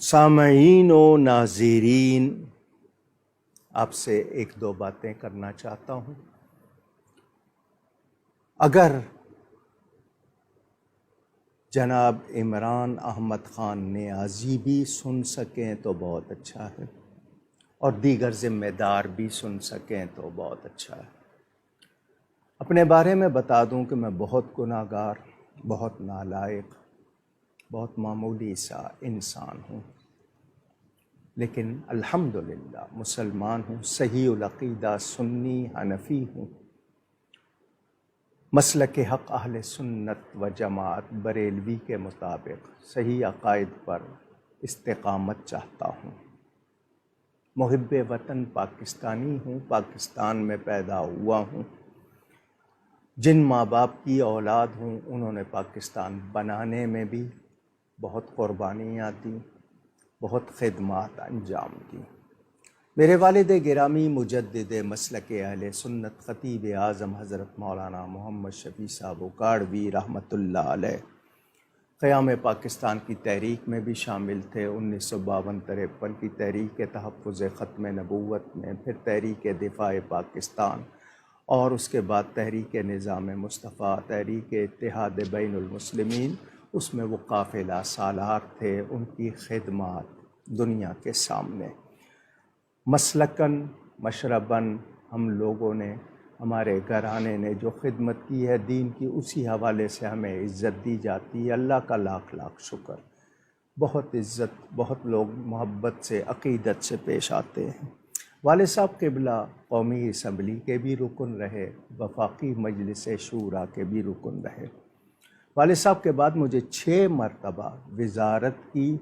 سامعین و ناظرین، آپ سے ایک دو باتیں کرنا چاہتا ہوں۔ اگر جناب عمران احمد خان نیازی بھی سن سکیں تو بہت اچھا ہے، اور دیگر ذمہ دار بھی سن سکیں تو بہت اچھا ہے۔ اپنے بارے میں بتا دوں کہ میں بہت گناہگار، بہت نالائق، بہت معمولی سا انسان ہوں، لیکن الحمدللہ مسلمان ہوں، صحیح العقیدہ سنی حنفی ہوں، مسلک حق اہل سنت و جماعت بریلوی کے مطابق صحیح عقائد پر استقامت چاہتا ہوں، محب وطن پاکستانی ہوں، پاکستان میں پیدا ہوا ہوں، جن ماں باپ کی اولاد ہوں انہوں نے پاکستان بنانے میں بھی بہت قربانیاں دیں، بہت خدمات انجام دیں۔ میرے والد گرامی مجدد مسلک اہل سنت خطیب اعظم حضرت مولانا محمد شفیع صاحب اکاڑوی رحمۃ اللہ علیہ قیام پاکستان کی تحریک میں بھی شامل تھے۔ 1952-53 کی تحریک تحفظ ختم نبوت میں، پھر تحریک دفاع پاکستان، اور اس کے بعد تحریک نظام مصطفیٰ، تحریک اتحاد بین المسلمین، اس میں وہ قافلہ سالار تھے۔ ان کی خدمات دنیا کے سامنے مسلکن مشربن ہم لوگوں نے، ہمارے گھرانے نے جو خدمت کی ہے دین کی، اسی حوالے سے ہمیں عزت دی جاتی ہے۔ اللہ کا لاکھ لاکھ شکر، بہت عزت، بہت لوگ محبت سے عقیدت سے پیش آتے ہیں۔ والد صاحب قبلہ قومی اسمبلی کے بھی رکن رہے، وفاقی مجلس شورا کے بھی رکن رہے۔ والد صاحب کے بعد مجھے 6 مرتبہ وزارت کی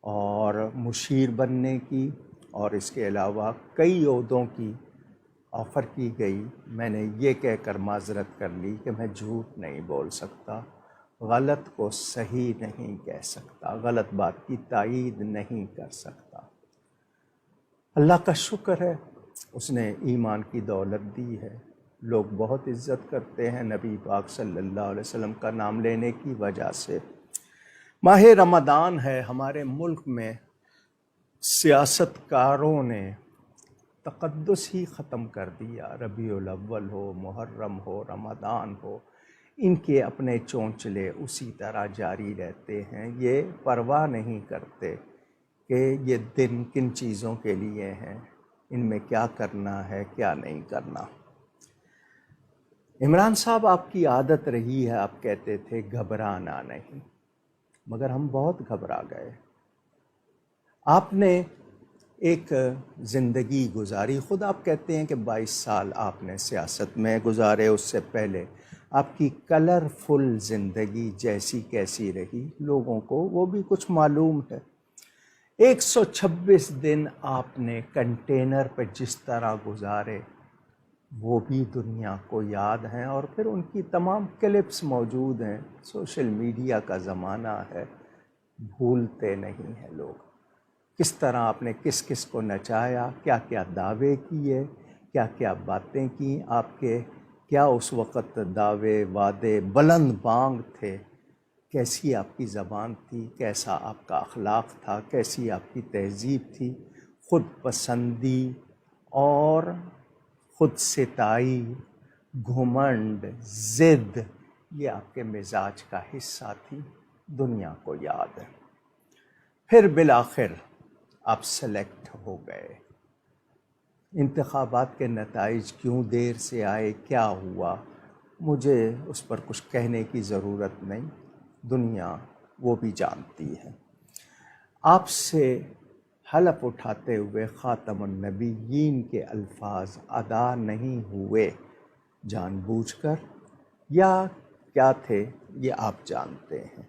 اور مشیر بننے کی اور اس کے علاوہ کئی عہدوں کی آفر کی گئی۔ میں نے یہ کہہ کر معذرت کر لی کہ میں جھوٹ نہیں بول سکتا، غلط کو صحیح نہیں کہہ سکتا، غلط بات کی تائید نہیں کر سکتا۔ اللہ کا شکر ہے، اس نے ایمان کی دولت دی ہے، لوگ بہت عزت کرتے ہیں نبی پاک صلی اللہ علیہ وسلم کا نام لینے کی وجہ سے۔ ماہ رمضان ہے، ہمارے ملک میں سیاستکاروں نے تقدس ہی ختم کر دیا۔ ربیع الاول ہو، محرم ہو، رمضان ہو، ان کے اپنے چونچلے اسی طرح جاری رہتے ہیں۔ یہ پرواہ نہیں کرتے کہ یہ دن کن چیزوں کے لیے ہیں، ان میں کیا کرنا ہے کیا نہیں کرنا۔ عمران صاحب، آپ کی عادت رہی ہے، آپ کہتے تھے گھبرانا نہیں، مگر ہم بہت گھبرا گئے۔ آپ نے ایک زندگی گزاری، خود آپ کہتے ہیں کہ 22 سال آپ نے سیاست میں گزارے، اس سے پہلے آپ کی کلرفل زندگی جیسی کیسی رہی لوگوں کو وہ بھی کچھ معلوم ہے۔ 126 دن آپ نے کنٹینر پہ جس طرح گزارے وہ بھی دنیا کو یاد ہیں، اور پھر ان کی تمام کلپس موجود ہیں۔ سوشل میڈیا کا زمانہ ہے، بھولتے نہیں ہیں لوگ کس طرح آپ نے کس کس کو نچایا، کیا کیا دعوے کیے، کیا کیا باتیں کی آپ کے، کیا اس وقت دعوے وعدے بلند بانگ تھے، کیسی آپ کی زبان تھی، کیسا آپ کا اخلاق تھا، کیسی آپ کی تہذیب تھی۔ خود پسندی اور خود ستائی، گھمنڈ، ضد، یہ آپ کے مزاج کا حصہ تھی، دنیا کو یاد ہے۔ پھر بالآخر آپ سلیکٹ ہو گئے۔ انتخابات کے نتائج کیوں دیر سے آئے، کیا ہوا، مجھے اس پر کچھ کہنے کی ضرورت نہیں، دنیا وہ بھی جانتی ہے۔ آپ سے حلف اٹھاتے ہوئے خاتم النبیین کے الفاظ ادا نہیں ہوئے، جان بوجھ کر یا کیا تھے یہ آپ جانتے ہیں۔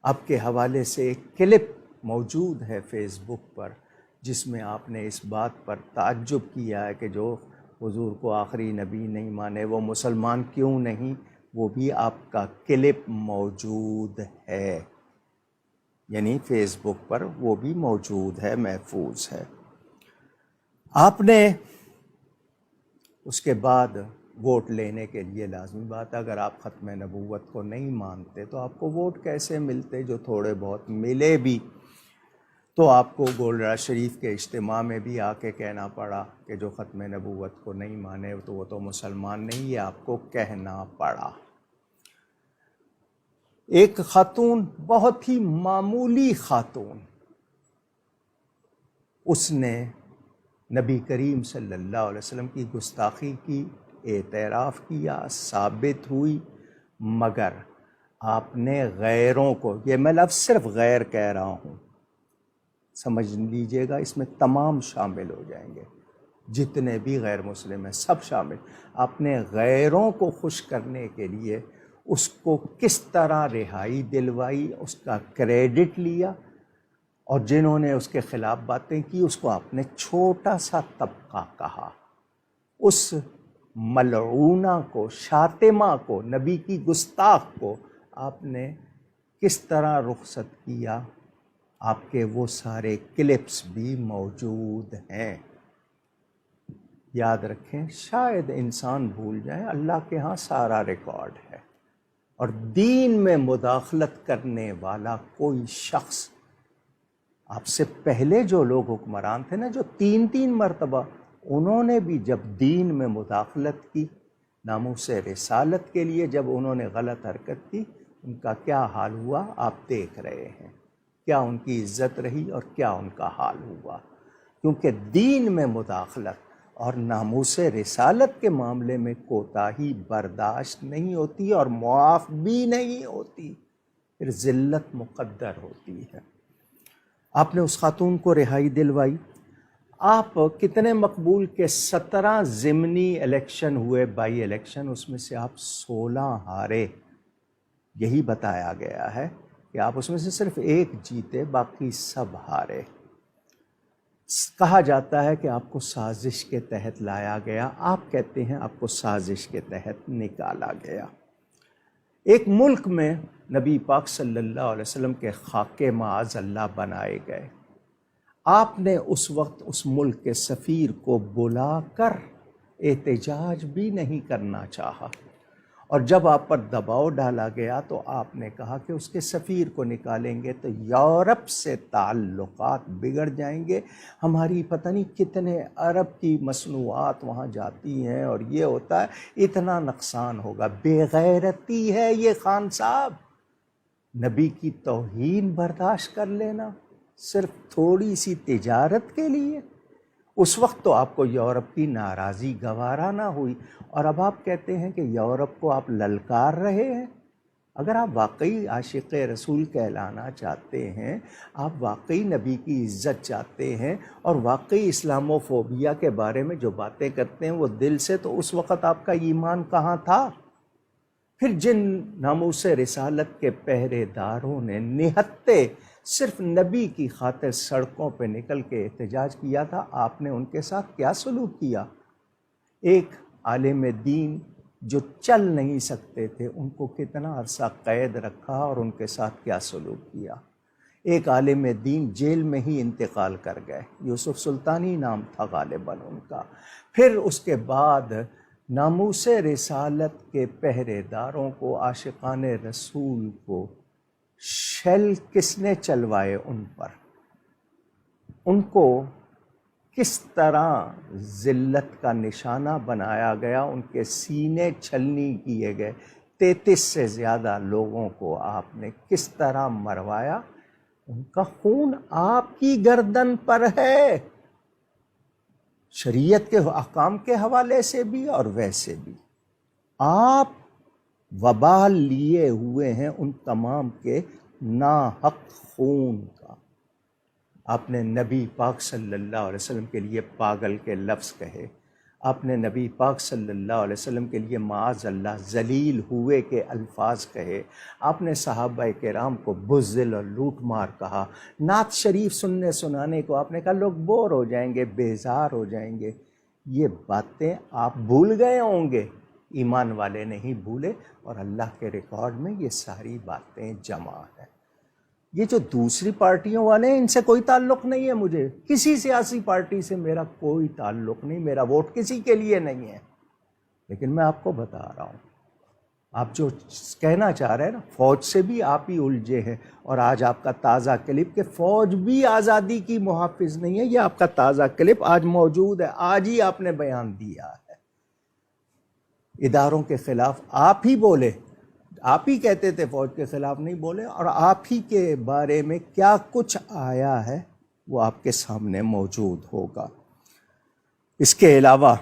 آپ کے حوالے سے ایک کلپ موجود ہے فیس بک پر جس میں آپ نے اس بات پر تعجب کیا ہے کہ جو حضور کو آخری نبی نہیں مانے وہ مسلمان کیوں نہیں، وہ بھی آپ کا کلپ موجود ہے، یعنی فیس بک پر وہ بھی موجود ہے، محفوظ ہے۔ آپ نے اس کے بعد ووٹ لینے کے لیے، لازمی بات ہے اگر آپ ختم نبوت کو نہیں مانتے تو آپ کو ووٹ کیسے ملتے، جو تھوڑے بہت ملے بھی تو آپ کو گولڑا شریف کے اجتماع میں بھی آ کے کہنا پڑا کہ جو ختم نبوت کو نہیں مانے تو وہ تو مسلمان نہیں، یہ آپ کو کہنا پڑا۔ ایک خاتون، بہت ہی معمولی خاتون، اس نے نبی کریم صلی اللہ علیہ وسلم کی گستاخی کی، اعتراف کیا، ثابت ہوئی، مگر آپ نے غیروں کو، یہ میں لفظ صرف غیر کہہ رہا ہوں، سمجھ لیجئے گا، اس میں تمام شامل ہو جائیں گے، جتنے بھی غیر مسلم ہیں سب شامل۔ آپ نے غیروں کو خوش کرنے کے لیے اس کو کس طرح رہائی دلوائی، اس کا کریڈٹ لیا، اور جنہوں نے اس کے خلاف باتیں کی اس کو آپ نے چھوٹا سا طبقہ کہا۔ اس ملعونہ کو، شاتمہ کو، نبی کی گستاخ کو آپ نے کس طرح رخصت کیا؟ آپ کے وہ سارے کلپس بھی موجود ہیں، یاد رکھیں، شاید انسان بھول جائے، اللہ کے ہاں سارا ریکارڈ ہے، اور دین میں مداخلت کرنے والا کوئی شخص، آپ سے پہلے جو لوگ حکمران تھے نا، جو 3 مرتبہ، انہوں نے بھی جب دین میں مداخلت کی، ناموس رسالت کے لیے جب انہوں نے غلط حرکت کی، ان کا کیا حال ہوا آپ دیکھ رہے ہیں، کیا ان کی عزت رہی اور کیا ان کا حال ہوا۔ کیونکہ دین میں مداخلت اور ناموس رسالت کے معاملے میں کوتاہی برداشت نہیں ہوتی اور معاف بھی نہیں ہوتی، پھر ذلت مقدر ہوتی ہے۔ آپ نے اس خاتون کو رہائی دلوائی۔ آپ کتنے مقبول کے 17 ضمنی الیکشن ہوئے، بائی الیکشن، اس میں سے آپ 16 ہارے، یہی بتایا گیا ہے کہ آپ اس میں سے صرف 1 جیتے، باقی سب ہارے۔ کہا جاتا ہے کہ آپ کو سازش کے تحت لایا گیا، آپ کہتے ہیں آپ کو سازش کے تحت نکالا گیا۔ ایک ملک میں نبی پاک صلی اللہ علیہ وسلم کے خاکے معاذ اللہ بنائے گئے، آپ نے اس وقت اس ملک کے سفیر کو بلا کر احتجاج بھی نہیں کرنا چاہا، اور جب آپ پر دباؤ ڈالا گیا تو آپ نے کہا کہ اس کے سفیر کو نکالیں گے تو یورپ سے تعلقات بگڑ جائیں گے، ہماری پتہ نہیں کتنے عرب کی مصنوعات وہاں جاتی ہیں اور یہ ہوتا ہے، اتنا نقصان ہوگا۔ بے غیرتی ہے یہ خان صاحب، نبی کی توہین برداشت کر لینا صرف تھوڑی سی تجارت کے لیے۔ اس وقت تو آپ کو یورپ کی ناراضی گوارا نہ ہوئی، اور اب آپ کہتے ہیں کہ یورپ کو آپ للکار رہے ہیں۔ اگر آپ واقعی عاشق رسول کہلانا چاہتے ہیں، آپ واقعی نبی کی عزت چاہتے ہیں، اور واقعی اسلامو فوبیا کے بارے میں جو باتیں کرتے ہیں وہ دل سے، تو اس وقت آپ کا ایمان کہاں تھا؟ پھر جن ناموس رسالت کے پہرے داروں نے نہتے صرف نبی کی خاطر سڑکوں پہ نکل کے احتجاج کیا تھا، آپ نے ان کے ساتھ کیا سلوک کیا؟ ایک عالم دین جو چل نہیں سکتے تھے ان کو کتنا عرصہ قید رکھا اور ان کے ساتھ کیا سلوک کیا؟ ایک عالم دین جیل میں ہی انتقال کر گئے، یوسف سلطانی نام تھا غالباً ان کا۔ پھر اس کے بعد ناموس رسالت کے پہرے داروں کو، عاشقان رسول کو شیل کس نے چلوائے ان پر؟ ان کو کس طرح ذلت کا نشانہ بنایا گیا، ان کے سینے چھلنی کیے گئے، 33 سے زیادہ لوگوں کو آپ نے کس طرح مروایا، ان کا خون آپ کی گردن پر ہے، شریعت کے احکام کے حوالے سے بھی اور ویسے بھی۔ آپ وبال لیے ہوئے ہیں ان تمام کے ناحق خون کا۔ آپ نے نبی پاک صلی اللہ علیہ وسلم کے لیے پاگل کے لفظ کہے، آپ نے نبی پاک صلی اللہ علیہ وسلم کے لیے معاذ اللہ ذلیل ہوئے کے الفاظ کہے، آپ نے صحابہ کرام کو بزدل اور لوٹ مار کہا، نعت شریف سننے سنانے کو آپ نے کہا لوگ بور ہو جائیں گے، بیزار ہو جائیں گے۔ یہ باتیں آپ بھول گئے ہوں گے، ایمان والے نہیں بھولے، اور اللہ کے ریکارڈ میں یہ ساری باتیں جمع ہیں۔ یہ جو دوسری پارٹیوں والے ہیں ان سے کوئی تعلق نہیں ہے، مجھے کسی سیاسی پارٹی سے میرا کوئی تعلق نہیں، میرا ووٹ کسی کے لیے نہیں ہے، لیکن میں آپ کو بتا رہا ہوں آپ جو کہنا چاہ رہے ہیں نا، فوج سے بھی آپ ہی الجھے ہیں، اور آج آپ کا تازہ کلپ کہ فوج بھی آزادی کی محافظ نہیں ہے، یہ آپ کا تازہ کلپ آج موجود ہے، آج ہی آپ نے بیان دیا ہے۔ اداروں کے خلاف آپ ہی بولے، آپ ہی کہتے تھے فوج کے خلاف نہیں بولے، اور آپ ہی کے بارے میں کیا کچھ آیا ہے وہ آپ کے سامنے موجود ہوگا۔ اس کے علاوہ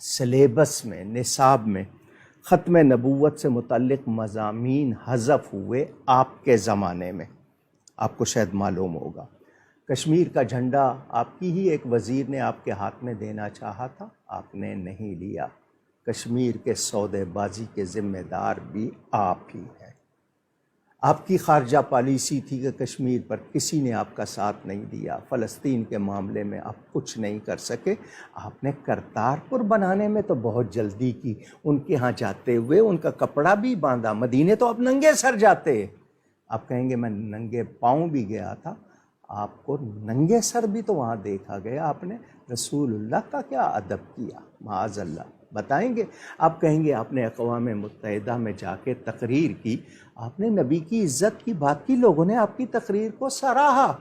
سلیبس میں، نصاب میں ختم نبوت سے متعلق مضامین حذف ہوئے آپ کے زمانے میں، آپ کو شاید معلوم ہوگا۔ کشمیر کا جھنڈا آپ کی ہی ایک وزیر نے آپ کے ہاتھ میں دینا چاہا تھا، آپ نے نہیں لیا۔ کشمیر کے سودے بازی کے ذمہ دار بھی آپ ہی ہیں۔ آپ کی خارجہ پالیسی تھی کہ کشمیر پر کسی نے آپ کا ساتھ نہیں دیا، فلسطین کے معاملے میں آپ کچھ نہیں کر سکے۔ آپ نے کرتارپور بنانے میں تو بہت جلدی کی، ان کے ہاں جاتے ہوئے ان کا کپڑا بھی باندھا، مدینے تو آپ ننگے سر جاتے۔ آپ کہیں گے میں ننگے پاؤں بھی گیا تھا، آپ کو ننگے سر بھی تو وہاں دیکھا گیا۔ آپ نے رسول اللہ کا کیا ادب کیا، معاذ اللہ، بتائیں گے؟ آپ کہیں گے آپ نے اقوام متحدہ میں جا کے تقریر کی، آپ نے نبی کی عزت کی بات کی، لوگوں نے آپ کی تقریر کو سراہا،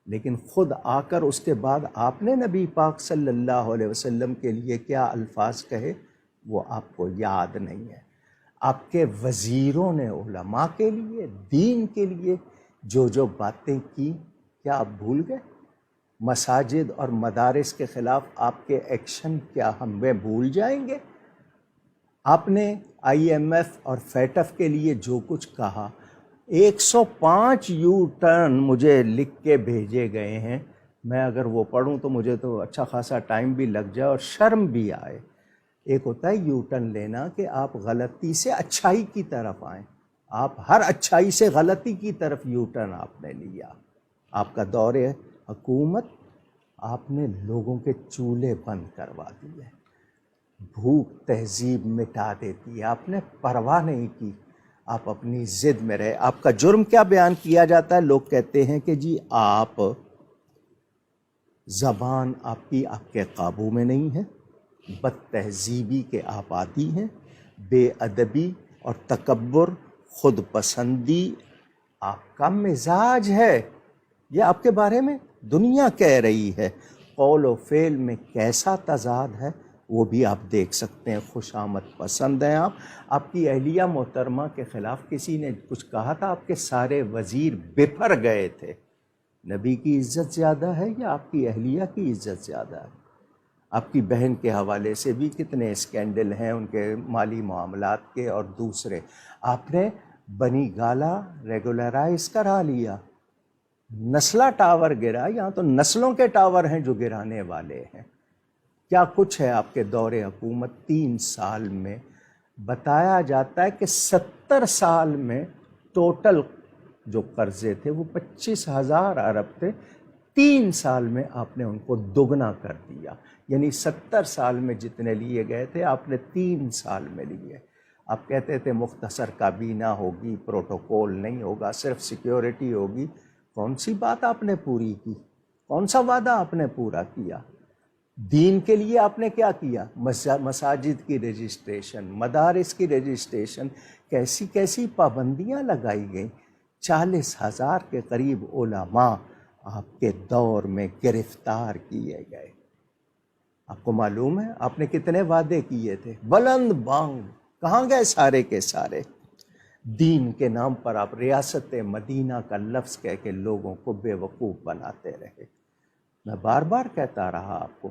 لیکن خود آ کر اس کے بعد آپ نے نبی پاک صلی اللہ علیہ وسلم کے لیے کیا الفاظ کہے وہ آپ کو یاد نہیں ہے۔ آپ کے وزیروں نے علماء کے لیے، دین کے لیے جو باتیں کی، کیا آپ بھول گئے؟ مساجد اور مدارس کے خلاف آپ کے ایکشن کیا ہم بھول جائیں گے؟ آپ نے آئی ایم ایف اور فیٹف کے لیے جو کچھ کہا، 105 یو ٹرن مجھے لکھ کے بھیجے گئے ہیں، میں اگر وہ پڑھوں تو مجھے تو اچھا خاصا ٹائم بھی لگ جائے اور شرم بھی آئے۔ ایک ہوتا ہے یو ٹرن لینا کہ آپ غلطی سے اچھائی کی طرف آئیں، آپ ہر اچھائی سے غلطی کی طرف یو ٹرن آپ نے لیا۔ آپ کا دور حکومت، آپ نے لوگوں کے چولہے بند کروا دیے، بھوک تہذیب مٹا دیتی ہے، آپ نے پرواہ نہیں کی، آپ اپنی ضد میں رہے۔ آپ کا جرم کیا بیان کیا جاتا ہے؟ لوگ کہتے ہیں کہ جی آپ، زبان آپ کے قابو میں نہیں ہے، بد تہذیبی کے آپ عادی ہیں، بے ادبی اور تکبر، خود پسندی آپ کا مزاج ہے، یہ آپ کے بارے میں دنیا کہہ رہی ہے۔ قول و فعل میں کیسا تضاد ہے وہ بھی آپ دیکھ سکتے ہیں، خوش آمد پسند ہیں آپ کی اہلیہ محترمہ کے خلاف کسی نے کچھ کہا تھا، آپ کے سارے وزیر بپھر گئے تھے۔ نبی کی عزت زیادہ ہے یا آپ کی اہلیہ کی عزت زیادہ ہے؟ آپ کی بہن کے حوالے سے بھی کتنے اسکینڈل ہیں، ان کے مالی معاملات کے اور دوسرے۔ آپ نے بنی گالا ریگولرائز کرا لیا، نسلہ ٹاور گرا، یہاں تو نسلوں کے ٹاور ہیں جو گرانے والے ہیں۔ کیا کچھ ہے آپ کے دور حکومت 3 سال میں؟ بتایا جاتا ہے کہ 70 سال میں ٹوٹل جو قرضے تھے وہ 25,000 ارب تھے، 3 سال میں آپ نے ان کو دگنا کر دیا، یعنی 70 سال میں جتنے لیے گئے تھے آپ نے 3 سال میں لیے۔ آپ کہتے تھے مختصر کابینہ ہوگی، پروٹوکول نہیں ہوگا، صرف سیکیورٹی ہوگی۔ کون سی بات آپ نے پوری کی؟ کون سا وعدہ آپ نے پورا کیا؟ دین کے لیے آپ نے کیا کیا؟ مساجد کی رجسٹریشن، مدارس کی رجسٹریشن، کیسی کیسی پابندیاں لگائی گئیں۔ 40,000 کے قریب علماء آپ کے دور میں گرفتار کیے گئے۔ آپ کو معلوم ہے آپ نے کتنے وعدے کیے تھے؟ بلند بانگ، کہاں گئے سارے کے سارے؟ دین کے نام پر آپ ریاست مدینہ کا لفظ کہہ کے لوگوں کو بے وقوف بناتے رہے۔ میں بار بار کہتا رہا آپ کو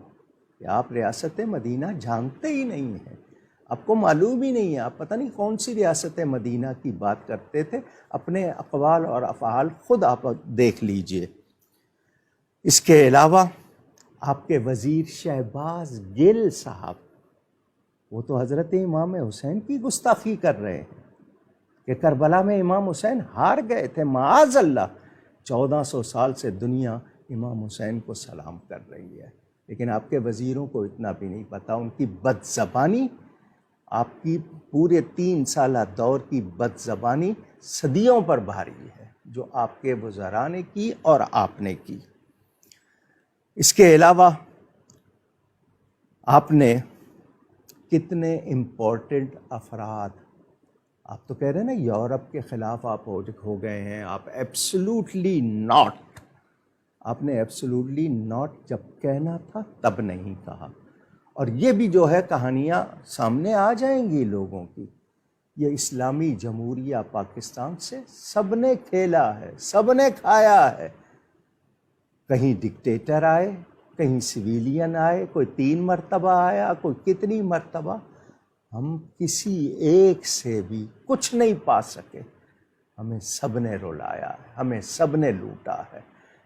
کہ آپ ریاست مدینہ جانتے ہی نہیں ہیں، آپ کو معلوم ہی نہیں ہے، آپ پتہ نہیں کون سی ریاست مدینہ کی بات کرتے تھے۔ اپنے اقوال اور افعال خود آپ دیکھ لیجئے۔ اس کے علاوہ آپ کے وزیر شہباز گل صاحب، وہ تو حضرت امام حسین کی گستاخی کر رہے ہیں کہ کربلا میں امام حسین ہار گئے تھے، معاذ اللہ۔ 1400 سال سے دنیا امام حسین کو سلام کر رہی ہے، لیکن آپ کے وزیروں کو اتنا بھی نہیں پتا، ان کی بد زبانی، آپ کی پورے 3 سالہ دور کی بد زبانی صدیوں پر بھاری ہے، جو آپ کے وزراء نے کی اور آپ نے کی۔ اس کے علاوہ آپ نے کتنے امپورٹنٹ افراد، آپ تو کہہ رہے ہیں نا یورپ کے خلاف آپ ہو گئے ہیں، آپ ایبسولوٹلی ناٹ، آپ نے ایبسولوٹلی ناٹ جب کہنا تھا تب نہیں کہا. اور یہ بھی جو ہے کہانیاں سامنے آ جائیں گی لوگوں کی. یہ اسلامی جمہوریہ پاکستان سے سب نے کھیلا ہے، سب نے کھایا ہے. کہیں ڈکٹیٹر آئے، کہیں سویلین آئے، کوئی 3 مرتبہ آیا، کوئی کتنی مرتبہ. ہم کسی ایک سے بھی کچھ نہیں پا سکے. ہمیں سب نے رلایا ہے، ہمیں سب نے لوٹا ہے.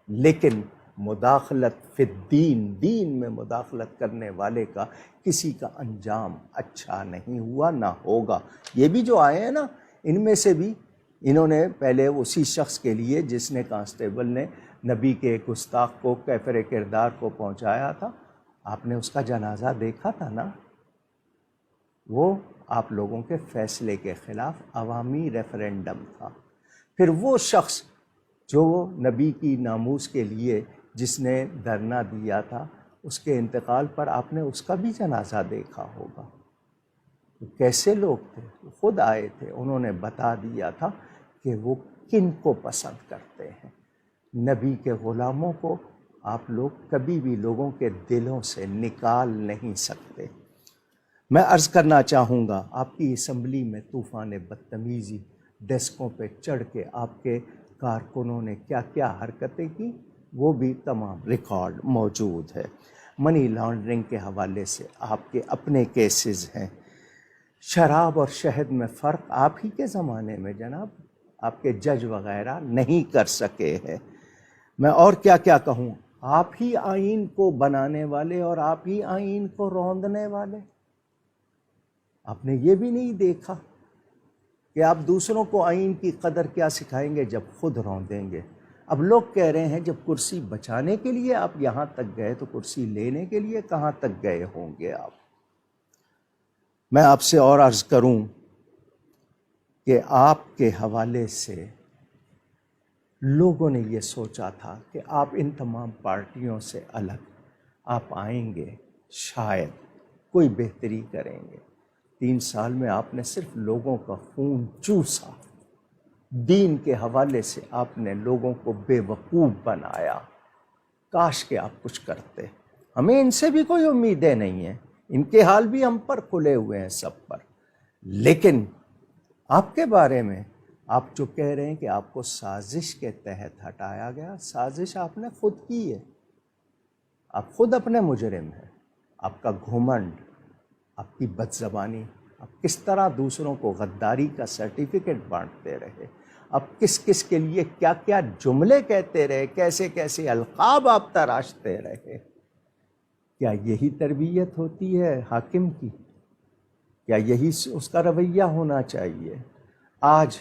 لیکن مداخلت فی الدین، دین میں مداخلت کرنے والے کا کسی کا انجام اچھا نہیں ہوا، نہ ہوگا. یہ بھی جو آئے ہیں نا، ان میں سے بھی انہوں نے پہلے اسی شخص کے لیے جس نے کانسٹیبل نے نبی کے ایک گستاخ کو کیفر کردار کو پہنچایا تھا، آپ نے اس کا جنازہ دیکھا تھا نا. وہ آپ لوگوں کے فیصلے کے خلاف عوامی ریفرینڈم تھا. پھر وہ شخص جو نبی کی ناموس کے لیے جس نے دھرنا دیا تھا، اس کے انتقال پر آپ نے اس کا بھی جنازہ دیکھا ہوگا. کیسے لوگ تھے؟ خود آئے تھے، انہوں نے بتا دیا تھا کہ وہ کن کو پسند کرتے ہیں. نبی کے غلاموں کو آپ لوگ کبھی بھی لوگوں کے دلوں سے نکال نہیں سکتے. میں عرض کرنا چاہوں گا، آپ کی اسمبلی میں طوفان بدتمیزی، ڈیسکوں پہ چڑھ کے آپ کے کارکنوں نے کیا کیا حرکتیں کی، وہ بھی تمام ریکارڈ موجود ہے. منی لانڈرنگ کے حوالے سے آپ کے اپنے کیسز ہیں. شراب اور شہد میں فرق آپ ہی کے زمانے میں جناب آپ کے جج وغیرہ نہیں کر سکے ہیں. میں اور کیا کیا کہوں، آپ ہی آئین کو بنانے والے اور آپ ہی آئین کو روندنے والے. آپ نے یہ بھی نہیں دیکھا کہ آپ دوسروں کو آئین کی قدر کیا سکھائیں گے جب خود روندیں گے. اب لوگ کہہ رہے ہیں جب کرسی بچانے کے لیے آپ یہاں تک گئے تو کرسی لینے کے لیے کہاں تک گئے ہوں گے آپ. میں آپ سے اور عرض کروں کہ آپ کے حوالے سے لوگوں نے یہ سوچا تھا کہ آپ ان تمام پارٹیوں سے الگ آپ آئیں گے، شاید کوئی بہتری کریں گے. 3 سال میں آپ نے صرف لوگوں کا خون چوسا. دین کے حوالے سے آپ نے لوگوں کو بے وقوف بنایا. کاش کہ آپ کچھ کرتے. ہمیں ان سے بھی کوئی امیدیں نہیں ہیں، ان کے حال بھی ہم پر کھلے ہوئے ہیں سب پر. لیکن آپ کے بارے میں آپ جو کہہ رہے ہیں کہ آپ کو سازش کے تحت ہٹایا گیا، سازش آپ نے خود کی ہے. آپ خود اپنے مجرم ہیں. آپ کا گھمنڈ، آپ کی بدزبانی، آپ کس طرح دوسروں کو غداری کا سرٹیفکیٹ بانٹتے رہے، آپ کس کس کے لیے کیا کیا جملے کہتے رہے، کیسے کیسے القاب آپ تراشتے رہے. کیا یہی تربیت ہوتی ہے حاکم کی؟ کیا یہی اس کا رویہ ہونا چاہیے؟ آج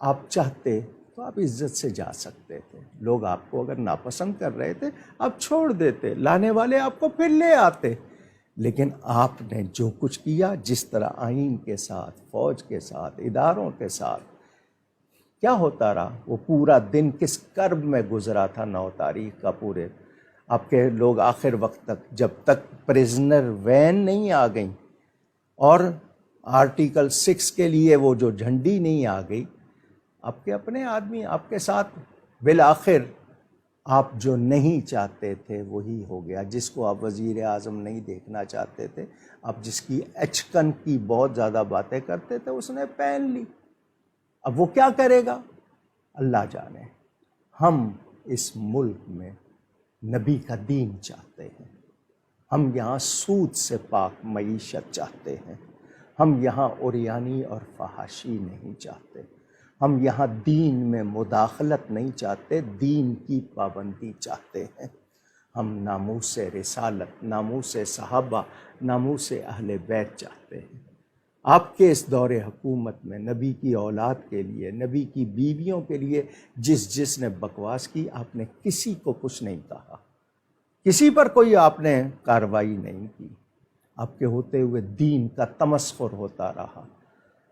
آپ چاہتے تو آپ عزت سے جا سکتے تھے. لوگ آپ کو اگر ناپسند کر رہے تھے آپ چھوڑ دیتے، لانے والے آپ کو پھر لے آتے. لیکن آپ نے جو کچھ کیا، جس طرح آئین کے ساتھ، فوج کے ساتھ، اداروں کے ساتھ کیا ہوتا رہا، وہ پورا دن کس کرب میں گزرا تھا 9 تاریخ کا. پورے آپ کے لوگ آخر وقت تک، جب تک پریزنر وین نہیں آ گئیں اور آرٹیکل 6 کے لیے وہ جو جھنڈی نہیں آ گئی، آپ کے اپنے آدمی آپ کے ساتھ. بالآخر آپ جو نہیں چاہتے تھے وہی ہو گیا. جس کو آپ وزیر اعظم نہیں دیکھنا چاہتے تھے، آپ جس کی اچکن کی بہت زیادہ باتیں کرتے تھے، اس نے پہن لی. اب وہ کیا کرے گا اللہ جانے. ہم اس ملک میں نبی کا دین چاہتے ہیں. ہم یہاں سود سے پاک معیشت چاہتے ہیں. ہم یہاں عریانی اور فحاشی نہیں چاہتے. ہم یہاں دین میں مداخلت نہیں چاہتے، دین کی پابندی چاہتے ہیں. ہم ناموس رسالت، ناموس صحابہ، ناموس اہل بیت چاہتے ہیں. آپ کے اس دور حکومت میں نبی کی اولاد کے لیے، نبی کی بیویوں کے لیے جس نے بکواس کی، آپ نے کسی کو کچھ نہیں کہا، کسی پر کوئی آپ نے کارروائی نہیں کی. آپ کے ہوتے ہوئے دین کا تمسخر ہوتا رہا،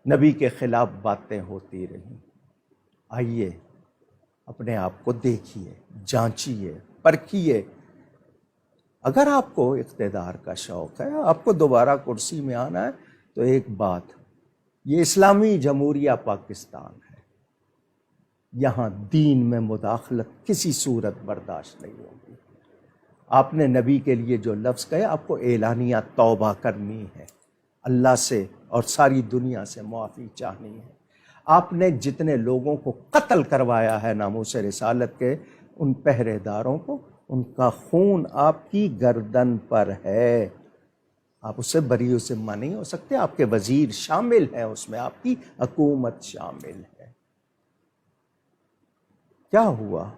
نبی کے خلاف باتیں ہوتی رہیں. آئیے اپنے آپ کو دیکھیے، جانچیے، پرکھیے. اگر آپ کو اقتدار کا شوق ہے، آپ کو دوبارہ کرسی میں آنا ہے، تو ایک بات، یہ اسلامی جمہوریہ پاکستان ہے، یہاں دین میں مداخلت کسی صورت برداشت نہیں ہوگی۔ آپ نے نبی کے لیے جو لفظ کہے، آپ کو اعلانیہ توبہ کرنی ہے، اللہ سے اور ساری دنیا سے معافی چاہنی ہے۔ آپ نے جتنے لوگوں کو قتل کروایا ہے ناموس رسالت کے، ان پہرے داروں کو، ان کا خون آپ کی گردن پر ہے، آپ اس سے بری و ذمہ نہیں ہو سکتے۔ آپ کے وزیر شامل ہیں اس میں، آپ کی حکومت شامل ہے۔ کیا ہوا؟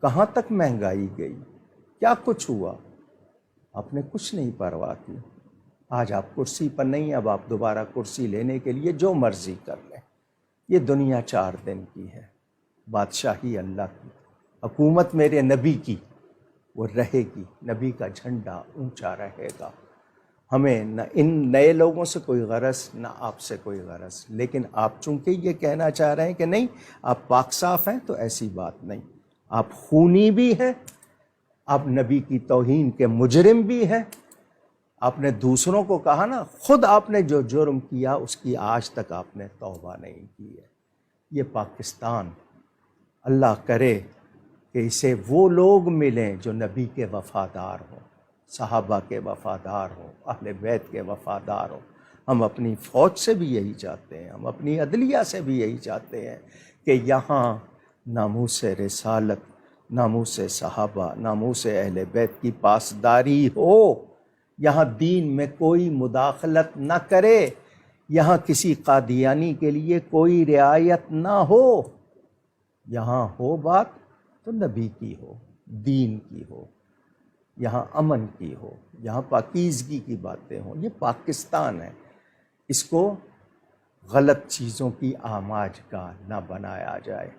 کہاں تک مہنگائی گئی؟ کیا کچھ ہوا؟ آپ نے کچھ نہیں پرواہ کی۔ آج آپ کرسی پر نہیں، اب آپ دوبارہ کرسی لینے کے لیے جو مرضی کر لیں۔ یہ دنیا 4 دن کی ہے، بادشاہی اللہ کی، حکومت میرے نبی کی، وہ رہے گی، نبی کا جھنڈا اونچا رہے گا۔ ہمیں نہ ان نئے لوگوں سے کوئی غرض، نہ آپ سے کوئی غرض، لیکن آپ چونکہ یہ کہنا چاہ رہے ہیں کہ نہیں آپ پاک صاف ہیں، تو ایسی بات نہیں، آپ خونی بھی ہیں، آپ نبی کی توہین کے مجرم بھی ہیں۔ آپ نے دوسروں کو کہا نا، خود آپ نے جو جرم کیا اس کی آج تک آپ نے توبہ نہیں کی ہے۔ یہ پاکستان، اللہ کرے کہ اسے وہ لوگ ملیں جو نبی کے وفادار ہوں، صحابہ کے وفادار ہوں، اہل بیت کے وفادار ہوں۔ ہم اپنی فوج سے بھی یہی چاہتے ہیں، ہم اپنی عدلیہ سے بھی یہی چاہتے ہیں کہ یہاں ناموس رسالت، ناموس صحابہ، ناموس اہل بیت کی پاسداری ہو، یہاں دین میں کوئی مداخلت نہ کرے، یہاں کسی قادیانی کے لیے کوئی رعایت نہ ہو، یہاں ہو بات تو نبی کی ہو، دین کی ہو، یہاں امن کی ہو، یہاں پاکیزگی کی باتیں ہوں۔ یہ پاکستان ہے، اس کو غلط چیزوں کی آماج کا نہ بنایا جائے۔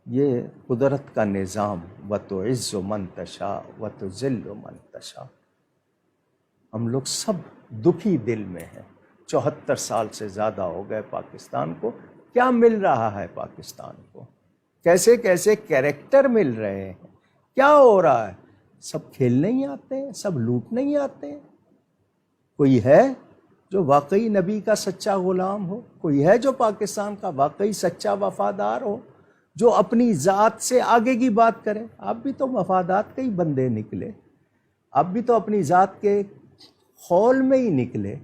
یہ قدرت کا نظام، وَتُعِزُّ مَن تَشَاءُ وَتُذِلُّ مَن تَشَاءُ۔ ہم لوگ سب دکھی دل میں ہیں، 74 سال سے زیادہ ہو گئے پاکستان کو۔ کیا مل رہا ہے پاکستان کو؟ کیسے کیسے کیریکٹر مل رہے ہیں؟ کیا ہو رہا ہے؟ سب کھیلنے ہی آتے ہیں، سب لوٹنے ہی آتے ہیں۔ کوئی ہے جو واقعی نبی کا سچا غلام ہو؟ کوئی ہے جو پاکستان کا واقعی سچا وفادار ہو، جو اپنی ذات سے آگے کی بات کرے؟ آپ بھی تو مفادات کے ہی بندے نکلے، آپ بھی تو اپنی ذات کے خول میں ہی نکلے،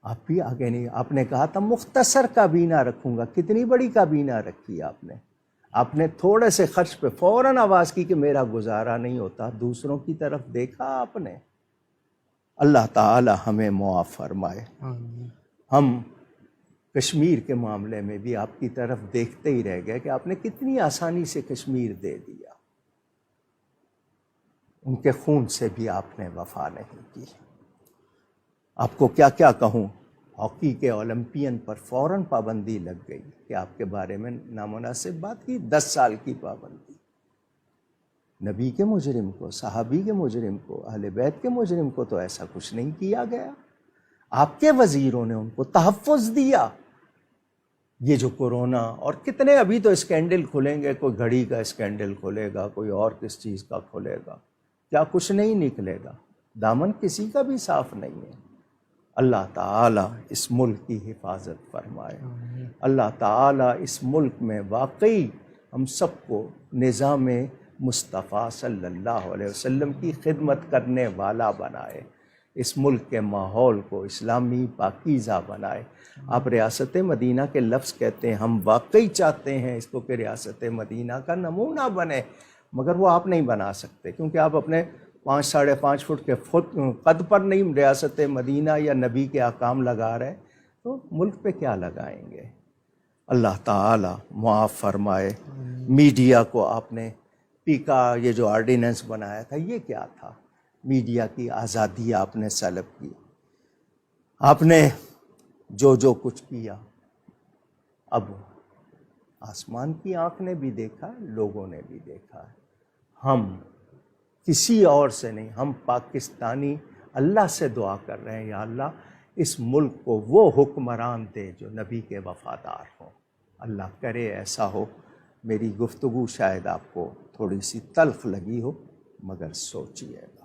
آپ بھی آگے نہیں۔ آپ نے کہا تھا مختصر کابینہ رکھوں گا، کتنی بڑی کابینہ رکھی آپ نے تھوڑے سے خرچ پہ فوراً آواز کی کہ میرا گزارا نہیں ہوتا، دوسروں کی طرف دیکھا آپ نے؟ اللہ تعالی ہمیں معاف فرمائے۔ ہم کشمیر کے معاملے میں بھی آپ کی طرف دیکھتے ہی رہ گئے کہ آپ نے کتنی آسانی سے کشمیر دے دیا، ان کے خون سے بھی آپ نے وفا نہیں کی۔ آپ کو کیا کیا کہوں، ہاکی کے اولمپئن پر فوراً پابندی لگ گئی کہ آپ کے بارے میں نامناسب بات کی، 10 سال کی پابندی۔ نبی کے مجرم کو، صحابی کے مجرم کو، اہل بیت کے مجرم کو تو ایسا کچھ نہیں کیا گیا۔ آپ کے وزیروں نے ان کو تحفظ دیا۔ یہ جو کورونا اور کتنے ابھی تو اسکینڈل کھلیں گے، کوئی گھڑی کا اسکینڈل کھلے گا، کوئی اور کس چیز کا کھلے گا، کیا کچھ نہیں نکلے گا؟ دامن کسی کا بھی صاف نہیں ہے۔ اللہ تعالیٰ اس ملک کی حفاظت فرمائے۔ اللہ تعالیٰ اس ملک میں واقعی ہم سب کو نظام مصطفیٰ صلی اللہ علیہ وسلم کی خدمت کرنے والا بنائے، اس ملک کے ماحول کو اسلامی پاکیزہ بنائے۔ آپ ریاست مدینہ کے لفظ کہتے ہیں، ہم واقعی چاہتے ہیں اس کو کہ ریاست مدینہ کا نمونہ بنے، مگر وہ آپ نہیں بنا سکتے، کیونکہ آپ اپنے 5 ساڑھے 5 فٹ کے قد پر نہیں ریاست مدینہ یا نبی کے احکام لگا رہے، تو ملک پہ کیا لگائیں گے؟ اللہ تعالی معاف فرمائے۔ میڈیا کو آپ نے پیکا یہ جو آرڈیننس بنایا تھا، یہ کیا تھا؟ میڈیا کی آزادی آپ نے سلب کی، آپ نے جو کچھ کیا۔ اب آسمان کی آنکھ نے بھی دیکھا، لوگوں نے بھی دیکھا ہے۔ ہم کسی اور سے نہیں، ہم پاکستانی اللہ سے دعا کر رہے ہیں، یا اللہ اس ملک کو وہ حکمران دے جو نبی کے وفادار ہوں۔ اللہ کرے ایسا ہو۔ میری گفتگو شاید آپ کو تھوڑی سی تلخ لگی ہو مگر سوچیے گا۔